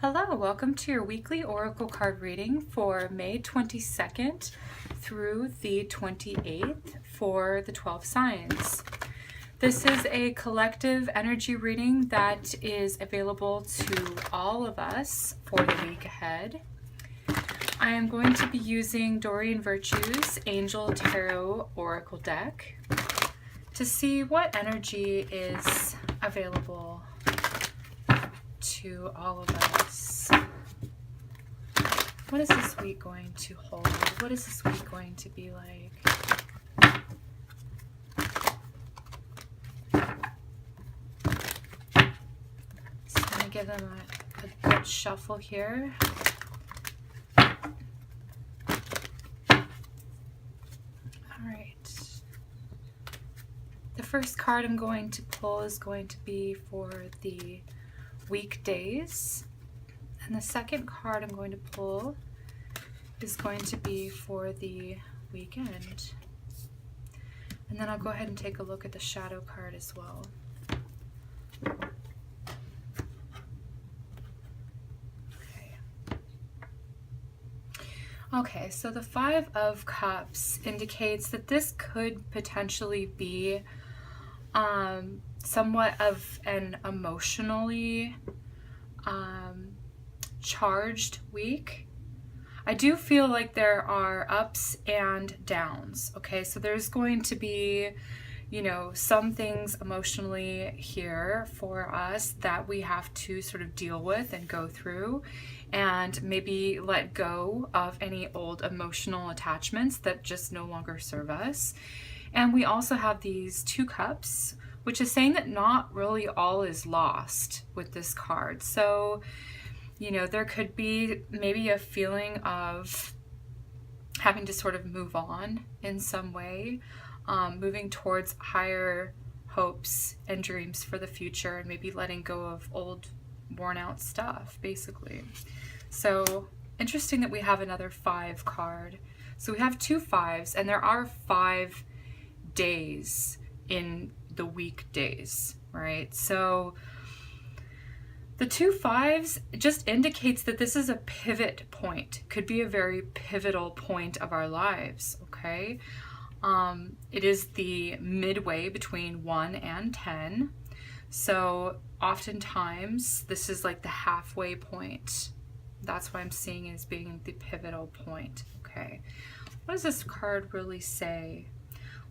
Hello, welcome to your weekly Oracle card reading for May 22nd through the 28th for the 12 signs. This is a collective energy reading that is available to all of us for the week ahead. I am going to be using Doreen Virtue's Angel Tarot Oracle deck to see what energy is available to all of us. What is this week going to hold? What is this week going to be like? So I'm going to give them a good shuffle here. All right. The first card I'm going to pull is going to be for the weekdays, and the second card I'm going to pull is going to be for the weekend. And then I'll go ahead and take a look at the shadow card as well. Okay, so the Five of Cups indicates that this could potentially be somewhat of an emotionally charged week. I do feel like there are ups and downs. Okay, so there's going to be, some things emotionally here for us that we have to sort of deal with and go through, and maybe let go of any old emotional attachments that just no longer serve us. And we also have these two cups, which is saying that not really all is lost with this card. So, there could be maybe a feeling of having to sort of move on in some way, moving towards higher hopes and dreams for the future, and maybe letting go of old, worn out stuff, basically. So, interesting that we have another 5 card. So we have 2 5s, and there are 5 days in the weekdays, right? So the 2 5s just indicates that this is a pivot point, could be a very pivotal point of our lives, okay? It is the midway between 1 and 10. So oftentimes this is like the halfway point. That's what I'm seeing as being the pivotal point, okay? What does this card really say?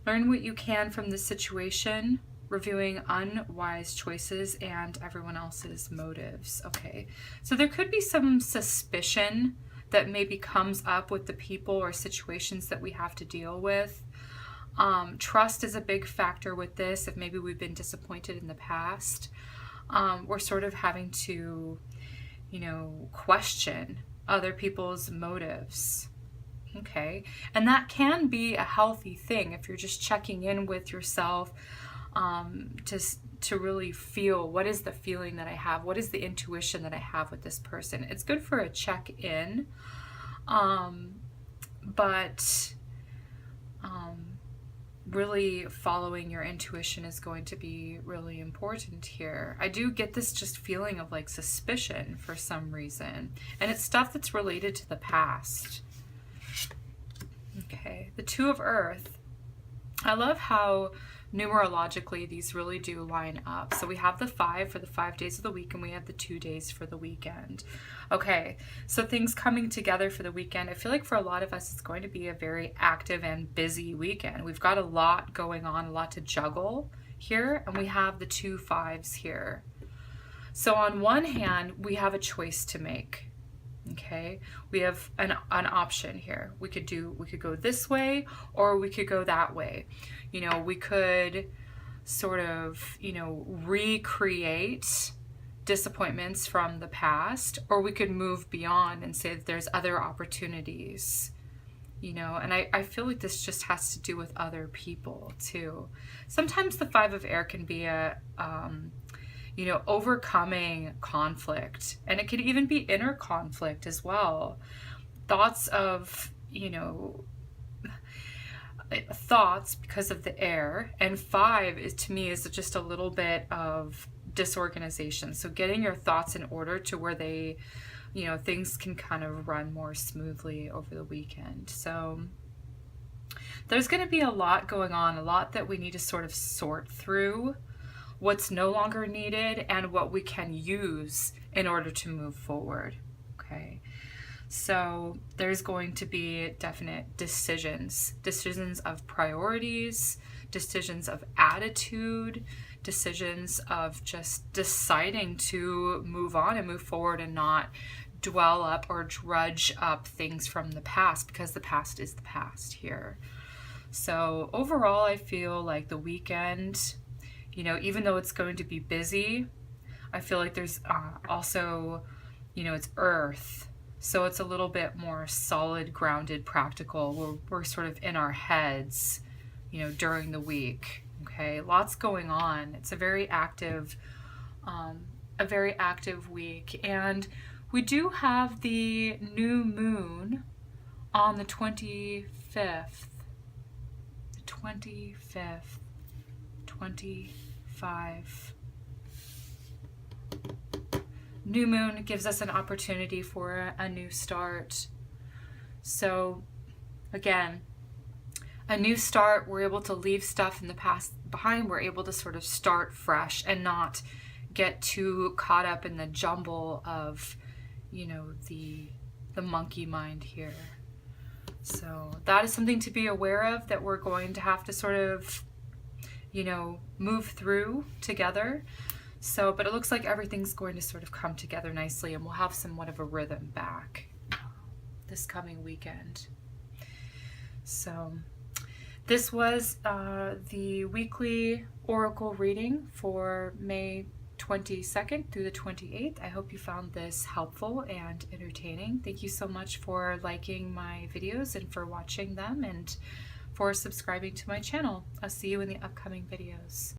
Learn what you can from the situation, reviewing unwise choices and everyone else's motives. Okay, so there could be some suspicion that maybe comes up with the people or situations that we have to deal with. Trust is a big factor with this. If maybe we've been disappointed in the past, we're sort of having to, question other people's motives. Okay, and that can be a healthy thing if you're just checking in with yourself, to really feel, what is the feeling that I have? What is the intuition that I have with this person? It's good for a check-in, but really following your intuition is going to be really important here. I do get this just feeling of like suspicion for some reason, and it's stuff that's related to the past. Okay, the 2 of Earth. I love how numerologically these really do line up. So we have the 5 for the 5 days of the week, and we have the 2 days for the weekend. Okay, so things coming together for the weekend. I feel like for a lot of us, it's going to be a very active and busy weekend. We've got a lot going on, a lot to juggle here, and we have the 2 5s here. So on one hand, we have a choice to make. Okay, we have an option here. We could go this way, or we could go that way. We could sort of, recreate disappointments from the past, or we could move beyond and say that there's other opportunities, and I feel like this just has to do with other people too. Sometimes the 5 of Air can be a overcoming conflict, and it could even be inner conflict as well. Thoughts of, thoughts because of the air, and 5 is, to me, is just a little bit of disorganization. So getting your thoughts in order to where they, you know, things can kind of run more smoothly over the weekend. So there's going to be a lot going on, a lot that we need to sort of sort through, what's no longer needed and what we can use in order to move forward. Okay. So there's going to be definite decisions of priorities, decisions of attitude, decisions of just deciding to move on and move forward and not dwell up or drudge up things from the past, because the past is the past here. So overall, I feel like the weekend, you know, even though it's going to be busy, I feel like there's also, you know, it's earth. So it's a little bit more solid, grounded, practical. We're sort of in our heads, you know, during the week. Okay, lots going on. It's a very active week, and we do have the new moon on the 25th. The 25th, 25. New moon gives us an opportunity for a new start. So again, a new start, we're able to leave stuff in the past behind. We're able to sort of start fresh and not get too caught up in the jumble of, you know, the monkey mind here. So that is something to be aware of, that we're going to have to sort of, you know, move through together. So, but it looks like everything's going to sort of come together nicely, and we'll have somewhat of a rhythm back this coming weekend. So this was the weekly oracle reading for May 22nd through the 28th. I hope you found this helpful and entertaining. Thank you so much for liking my videos and for watching them and for subscribing to my channel. I'll see you in the upcoming videos.